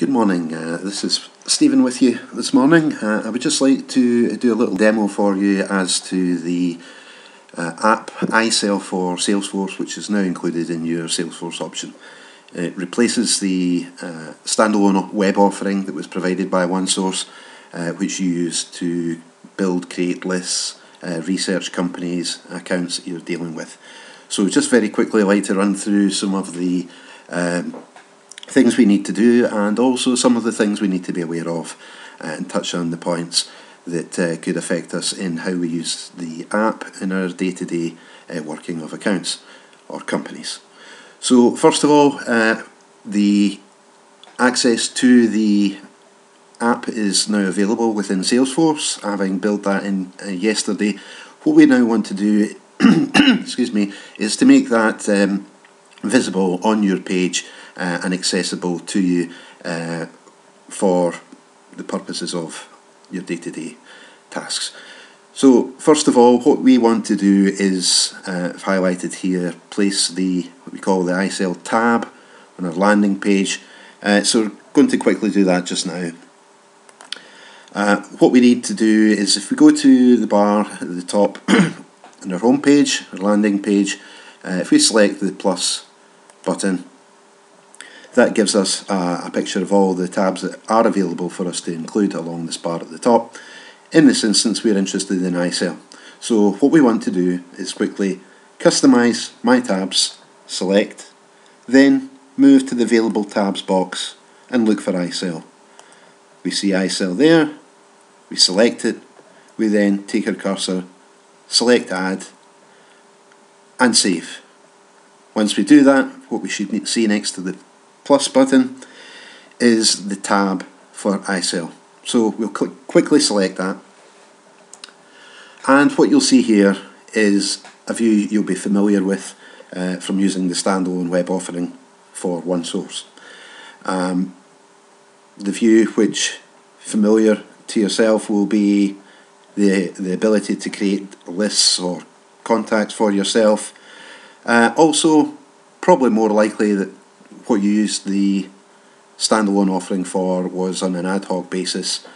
Good morning, this is Stephen with you this morning. I would just like to do a little demo for you as to the app iSell for Salesforce, which is now included in your Salesforce option. It replaces the standalone web offering that was provided by OneSource, which you use to build, create lists, research companies, accounts that you're dealing with. So just very quickly I'd like to run through some of the things we need to do, and also some of the things we need to be aware of, and touch on the points that could affect us in how we use the app in our day-to-day working of accounts or companies. So first of all, the access to the app is now available within Salesforce, having built that in yesterday. What we now want to do excuse me, is to make that visible on your page and accessible to you for the purposes of your day-to-day tasks. So first of all, what we want to do is, highlighted here, place what we call the iSell tab on our landing page. So we're going to quickly do that just now. What we need to do is, if we go to the bar at the top on our home page, our landing page, if we select the plus button, that gives us a picture of all the tabs that are available for us to include along this bar at the top. In this instance, we're interested in iSell. So what we want to do is quickly customize my tabs, select, then move to the available tabs box and look for iSell. We see iSell there, we select it, we then take our cursor, select add, and save. Once we do that, what we should see next to the plus button is the tab for iSell. So we'll quickly select that, and what you'll see here is a view you'll be familiar with from using the standalone web offering for OneSource. The view which familiar to yourself will be the ability to create lists or contacts for yourself. Also, probably more likely that what you used the standalone offering for was on an ad hoc basis,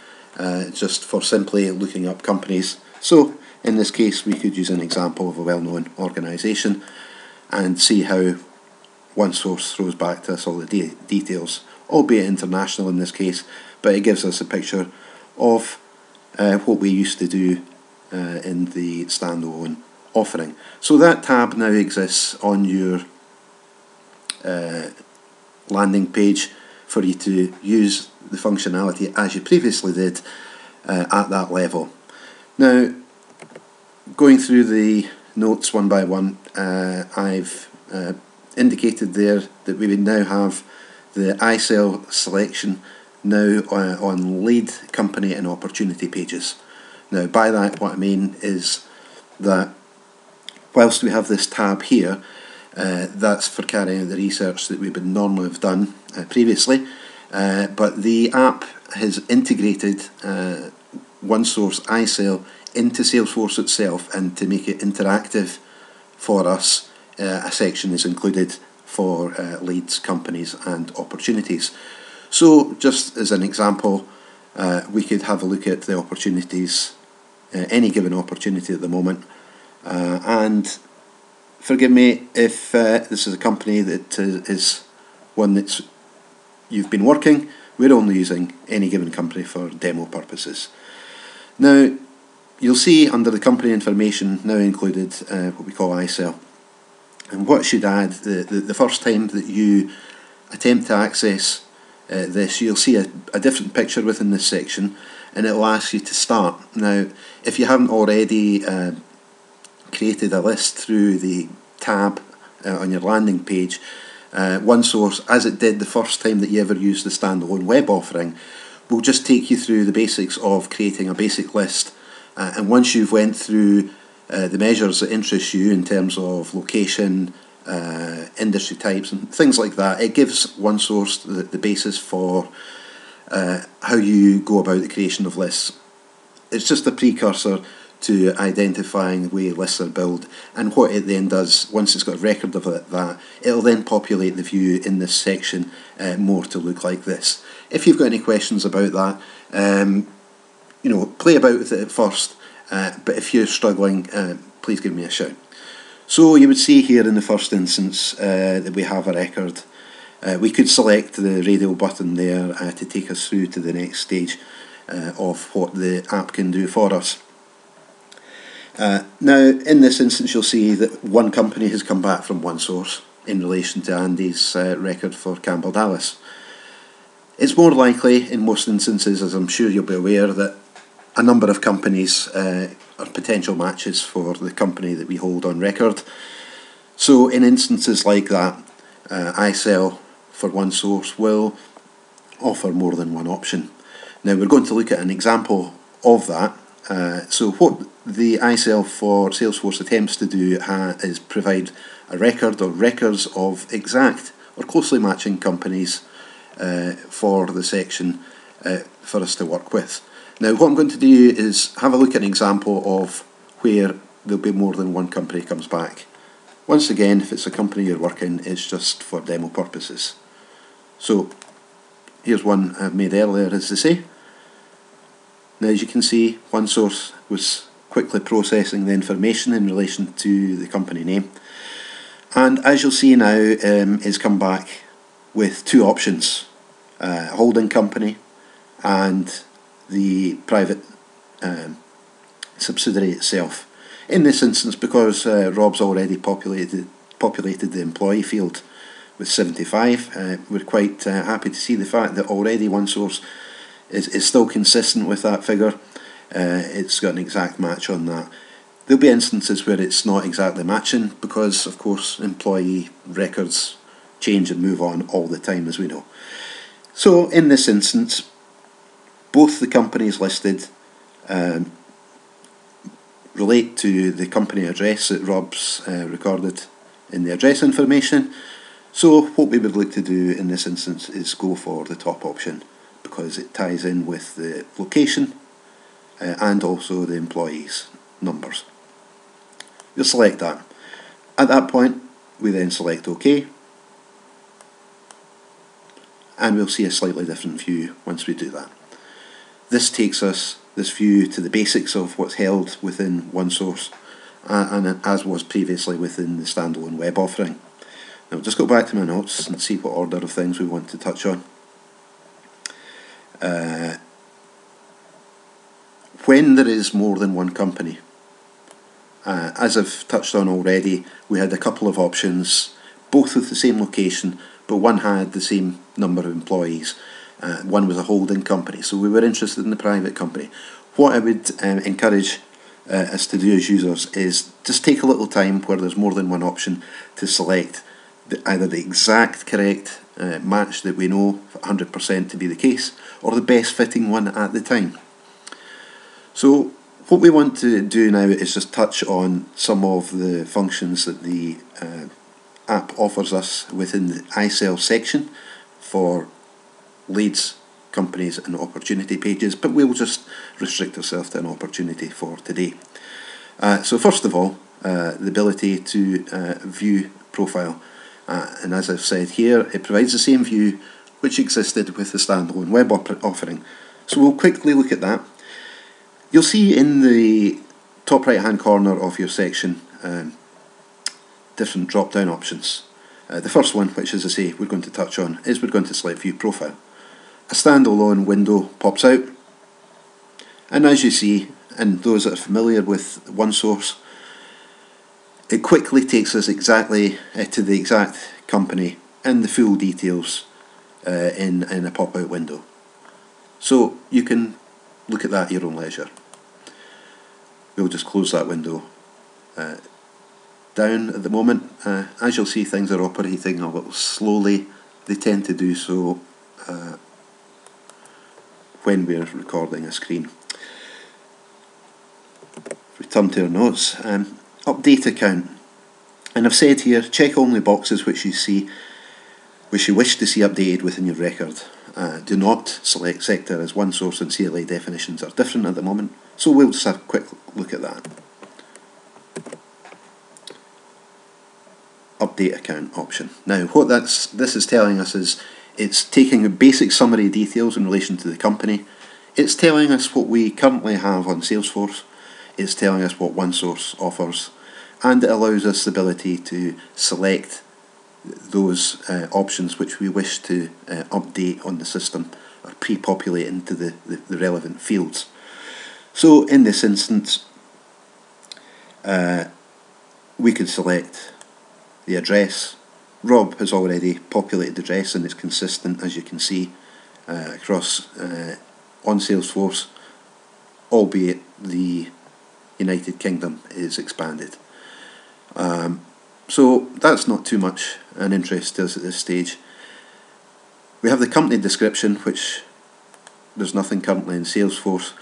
just for simply looking up companies. So in this case we could use an example of a well-known organisation and see how OneSource throws back to us all the details, albeit international in this case, but it gives us a picture of what we used to do in the standalone offering. So that tab now exists on your landing page for you to use the functionality as you previously did at that level. Now, going through the notes one by one, I've indicated there that we would now have the iSell selection now on lead, company and opportunity pages. Now by that what I mean is that whilst we have this tab here, that's for carrying out the research that we would normally have done previously, but the app has integrated OneSource iSell into Salesforce itself, and to make it interactive for us, a section is included for leads, companies and opportunities. So just as an example, we could have a look at the opportunities, any given opportunity at the moment, and forgive me if this is a company that is one that's you've been working. We're only using any given company for demo purposes. Now you'll see under the company information now included what we call iSell, and what should add, the first time that you attempt to access this, you'll see a different picture within this section, and it will ask you to start. Now if you haven't already created a list through the tab on your landing page, OneSource, as it did the first time that you ever used the standalone web offering, will just take you through the basics of creating a basic list, and once you've went through the measures that interest you in terms of location, industry types and things like that, it gives OneSource the basis for how you go about the creation of lists. It's just a precursor to identifying the way lists are built, and what it then does, once it's got a record of that, it'll then populate the view in this section more to look like this. If you've got any questions about that, play about with it at first, but if you're struggling, please give me a shout. So you would see here in the first instance that we have a record. We could select the radio button there to take us through to the next stage of what the app can do for us. Now, in this instance, you'll see that one company has come back from one source in relation to Andy's record for Campbell Dallas. It's more likely, in most instances, as I'm sure you'll be aware, that a number of companies are potential matches for the company that we hold on record. So in instances like that, iSell for one source will offer more than one option. Now we're going to look at an example of that. So what the iSell for Salesforce attempts to do is provide a record or records of exact or closely matching companies for the section for us to work with. Now what I'm going to do is have a look at an example of where there'll be more than one company comes back. Once again, if it's a company you're working, it's just for demo purposes. So here's one I've made earlier, as they say. Now as you can see, one source was quickly processing the information in relation to the company name, and as you'll see now, it's come back with two options, holding company and the private subsidiary itself. In this instance, because Rob's already populated the employee field with 75, we're quite happy to see the fact that already one source is still consistent with that figure. It's got an exact match on that. There'll be instances where it's not exactly matching because, of course, employee records change and move on all the time, as we know. So in this instance, both the companies listed relate to the company address that Rob's recorded in the address information. So what we would like to do in this instance is go for the top option because it ties in with the location and also the employees' numbers. We'll select that. At that point, we then select OK, and we'll see a slightly different view once we do that. This takes us, this view, to the basics of what's held within one source, and as was previously within the standalone web offering. Now, I'll just go back to my notes and see what order of things we want to touch on. When there is more than one company, as I've touched on already, we had a couple of options, both with the same location, but one had the same number of employees. One was a holding company, so we were interested in the private company. What I would encourage us to do as users is just take a little time where there's more than one option to select either the exact correct match that we know 100% to be the case, or the best fitting one at the time. So what we want to do now is just touch on some of the functions that the app offers us within the iSell section for leads, companies and opportunity pages, but we'll just restrict ourselves to an opportunity for today. So first of all, the ability to view profile, and as I've said here, it provides the same view which existed with the standalone web offering. So we'll quickly look at that. You'll see in the top right hand corner of your section different drop down options. The first one, which as I say we're going to touch on, is we're going to select view profile. A standalone window pops out, and as you see, and those that are familiar with OneSource, it quickly takes us exactly to the exact company and the full details in a pop-out window. So you can look at that at your own leisure. We'll just close that window down at the moment. As you'll see, things are operating a little slowly. They tend to do so when we're recording a screen. Return to our notes. Update account. And I've said here, check only boxes which you wish to see updated within your record. Do not select sector, as OneSource and CLA definitions are different at the moment. So we'll just have a quick look at that. Update account option. Now what this is telling us is it's taking a basic summary details in relation to the company. It's telling us what we currently have on Salesforce. It's telling us what OneSource offers, and it allows us the ability to select those options which we wish to update on the system or pre-populate into the relevant fields. So in this instance, we could select the address. Rob has already populated the address and it's consistent, as you can see, across on Salesforce, albeit the United Kingdom is expanded. So that's not too much an interest to us at this stage. We have the company description, which there's nothing currently in Salesforce.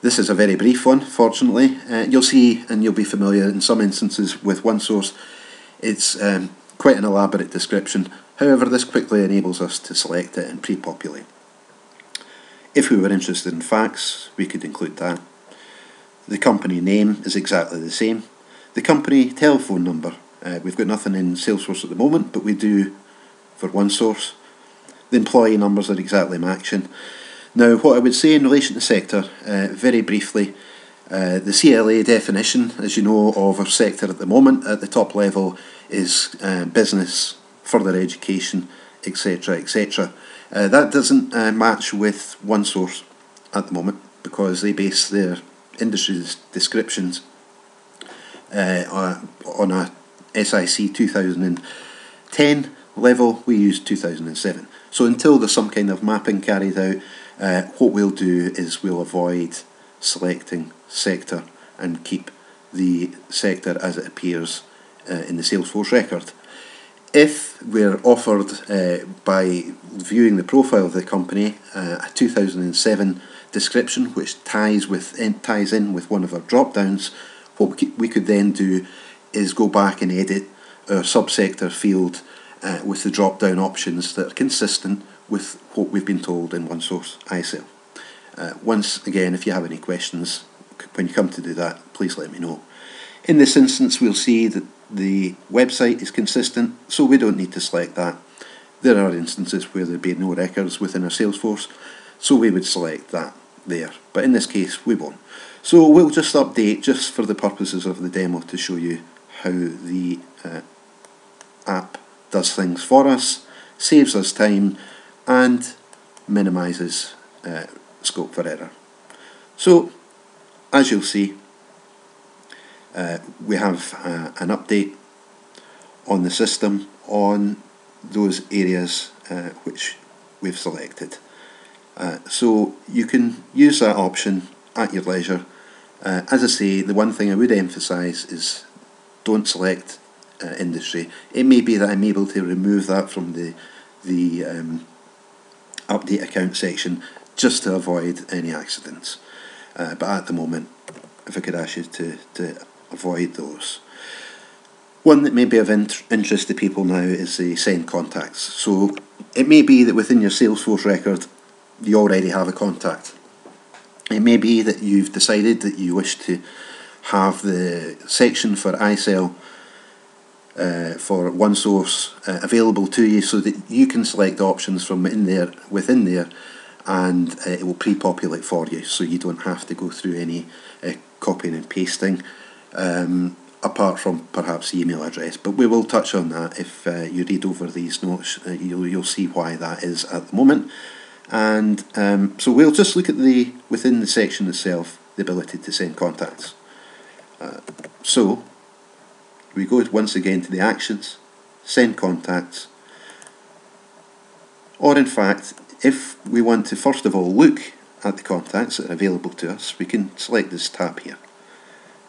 This is a very brief one, fortunately. You'll see, and you'll be familiar in some instances with OneSource, it's quite an elaborate description. However, this quickly enables us to select it and pre-populate. If we were interested in facts, we could include that. The company name is exactly the same. The company telephone number, we've got nothing in Salesforce at the moment, but we do for OneSource. The employee numbers are exactly matching. Now, what I would say in relation to sector, very briefly, the CLA definition, as you know, of our sector at the moment at the top level is business, further education, etc., etc. That doesn't match with OneSource at the moment because they base their industry descriptions on a SIC 2010 level. We use 2007. So until there's some kind of mapping carried out, what we'll do is we'll avoid selecting sector and keep the sector as it appears in the Salesforce record. If we're offered, by viewing the profile of the company, a 2007 description which ties in with one of our drop-downs, what we could then do is go back and edit our subsector field with the drop-down options that are consistent with what we've been told in OneSource iSell. Once again, if you have any questions when you come to do that, please let me know. In this instance, we'll see that the website is consistent, so we don't need to select that. There are instances where there'd be no records within our Salesforce, so we would select that there. But in this case, we won't. So we'll just update, just for the purposes of the demo, to show you how the app does things for us, saves us time, and minimises scope for error. So, as you'll see, we have an update on the system on those areas which we've selected. So you can use that option at your leisure. As I say, the one thing I would emphasise is don't select industry. It may be that I'm able to remove that from the update account section just to avoid any accidents. But at the moment, if I could ask you to avoid those. One that may be of interest to people now is the send contacts. So it may be that within your Salesforce record you already have a contact. It may be that you've decided that you wish to have the section for iSell for OneSource available to you so that you can select options from within there, and it will pre-populate for you, so you don't have to go through any copying and pasting, apart from perhaps the email address. But we will touch on that. If you read over these notes, you'll see why that is at the moment. And so we'll just look at within the section itself, the ability to send contacts. So we go once again to the actions, send contacts, or in fact, if we want to first of all look at the contacts that are available to us, we can select this tab here.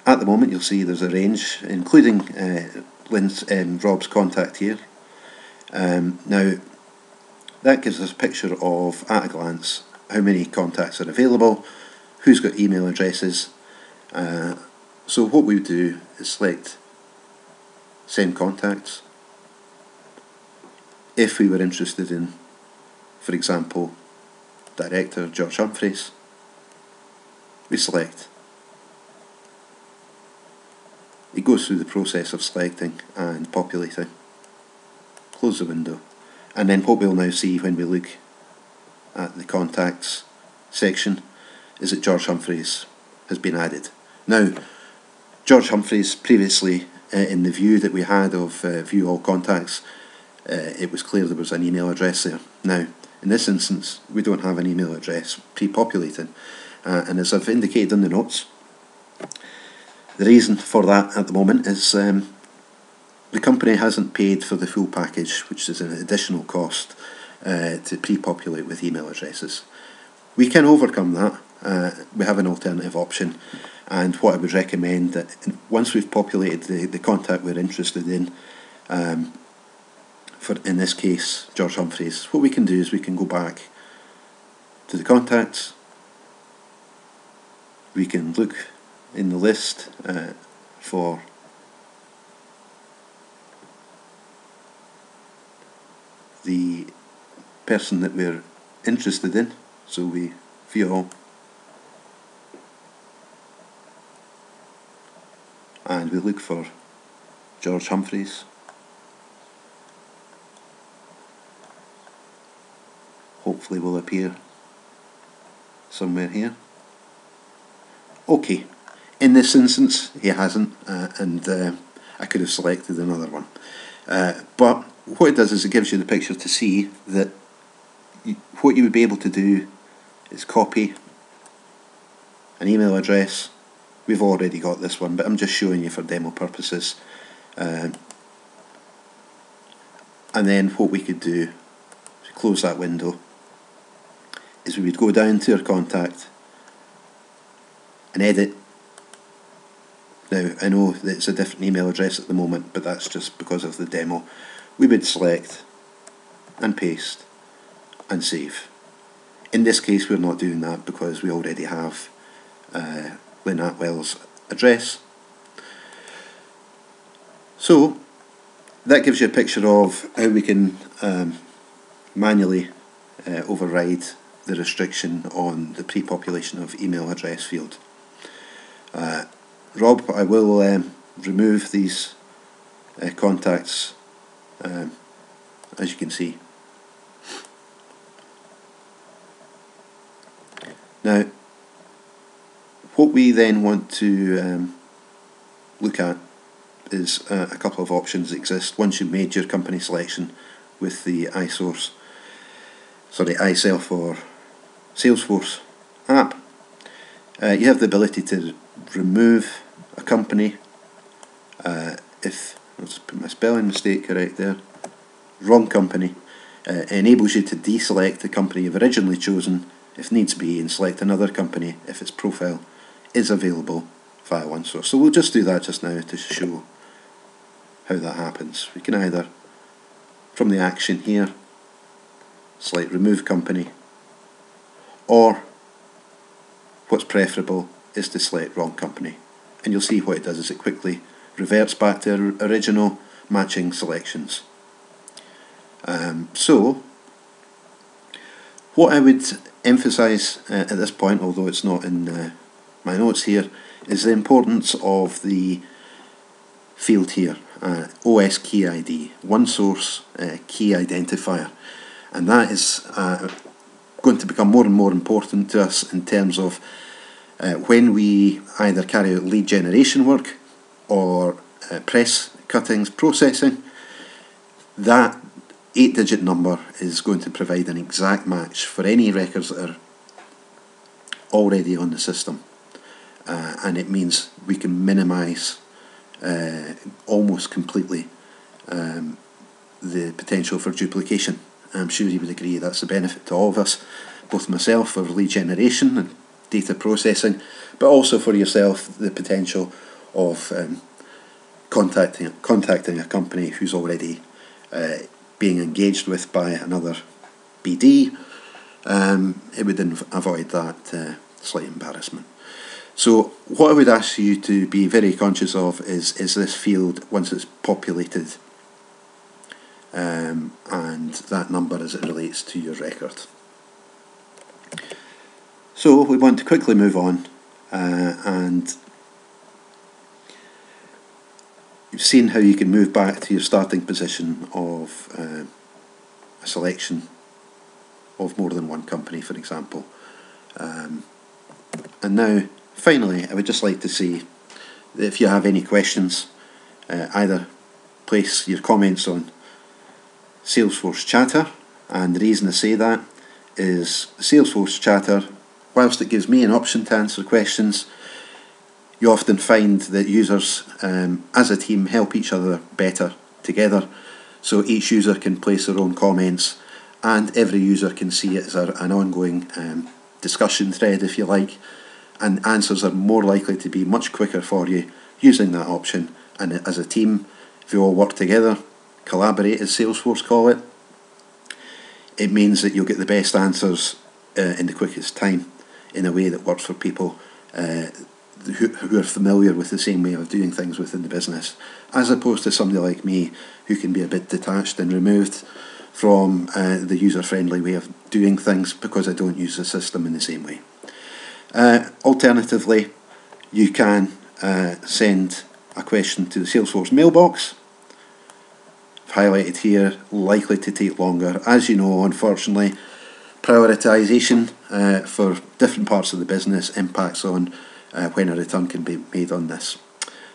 At the moment you'll see there's a range, including Rob's contact here. Now that gives us a picture of, at a glance, how many contacts are available, who's got email addresses. So what we do is select send contacts. If we were interested in, for example, Director George Humphreys, we select. It goes through the process of selecting and populating. Close the window, and then what we'll now see when we look at the contacts section is that George Humphreys has been added. Now, George Humphreys, previously in the view that we had of view all contacts, it was clear there was an email address there. Now, in this instance, we don't have an email address pre-populated, and as I've indicated in the notes, the reason for that at the moment is the company hasn't paid for the full package, which is an additional cost to pre-populate with email addresses. We can overcome that. We have an alternative option, and what I would recommend that once we've populated the contact we're interested in, for in this case George Humphreys, what we can do is we can go back to the contacts. We can look in the list for the person that we're interested in, so we view all, and we look for George Humphreys. Hopefully will appear somewhere here. Okay, in this instance he hasn't, and I could have selected another one, but what it does is it gives you the picture to see that what you would be able to do is copy an email address. We've already got this one, but I'm just showing you for demo purposes, and then what we could do to close that window is we would go down to our contact and edit. Now, I know that it's a different email address at the moment, but that's just because of the demo. We would select and paste and save. In this case we're not doing that because we already have Lynn Atwell's address. So that gives you a picture of how we can manually override the restriction on the pre-population of email address field. Rob, I will remove these contacts, as you can see. Now, what we then want to look at is a couple of options that exist once you've made your company selection with the iSell for Salesforce app. You have the ability to remove a company if, let's put my spelling mistake correct there, wrong company. Enables you to deselect the company you've originally chosen if needs be and select another company if its profile is available via OneSource. So we'll just do that just now to show how that happens. We can either, from the action here, select remove company, or what's preferable is to select wrong company, and you'll see what it does is it quickly reverts back to original matching selections. So what I would emphasise at this point, although it's not in my notes here, is the importance of the field here, OS Key ID, OneSource Key Identifier, and that is going to become more and more important to us in terms of when we either carry out lead generation work or press cuttings processing. That 8-digit number is going to provide an exact match for any records that are already on the system, and it means we can minimise almost completely the potential for duplication. I'm sure you would agree that's a benefit to all of us, both myself for lead generation and data processing, but also for yourself the potential of contacting a company who's already being engaged with by another BD. It would avoid that slight embarrassment. So what I would ask you to be very conscious of is this field once it's populated, and that number as it relates to your record. So we want to quickly move on and you've seen how you can move back to your starting position of a selection of more than one company, for example. And now, finally, I would just like to say that if you have any questions, either place your comments on Salesforce Chatter, and the reason I say that is Salesforce Chatter, whilst it gives me an option to answer questions, you often find that users as a team help each other better together, so each user can place their own comments and every user can see it as an ongoing discussion thread, if you like, and answers are more likely to be much quicker for you using that option. And as a team, if you all work together, collaborate as Salesforce call it, it means that you'll get the best answers in the quickest time in a way that works for people who are familiar with the same way of doing things within the business, as opposed to somebody like me who can be a bit detached and removed from the user-friendly way of doing things because I don't use the system in the same way. Alternatively, you can send a question to the Salesforce mailbox. I've highlighted here, likely to take longer. As you know, unfortunately, prioritisation for different parts of the business impacts on when a return can be made on this.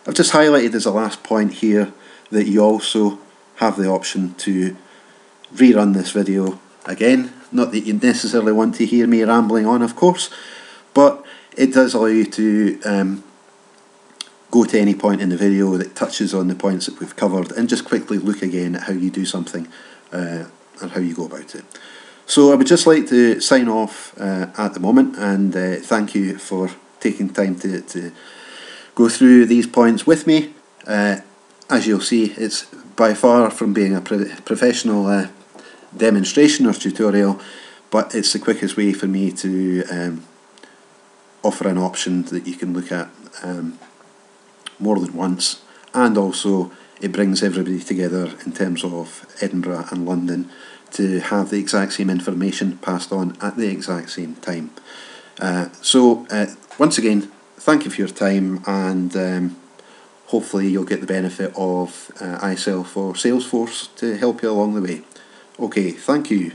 I've just highlighted as a last point here that you also have the option to rerun this video again. Not that you necessarily want to hear me rambling on, of course, but it does allow you to go to any point in the video that touches on the points that we've covered and just quickly look again at how you do something and how you go about it. So I would just like to sign off at the moment, and thank you for taking time to go through these points with me. As you'll see, it's by far from being a professional demonstration or tutorial, but it's the quickest way for me to offer an option that you can look at more than once, and also it brings everybody together in terms of Edinburgh and London to have the exact same information passed on at the exact same time. So once again, thank you for your time, and hopefully you'll get the benefit of iSell for Salesforce to help you along the way. Okay, thank you.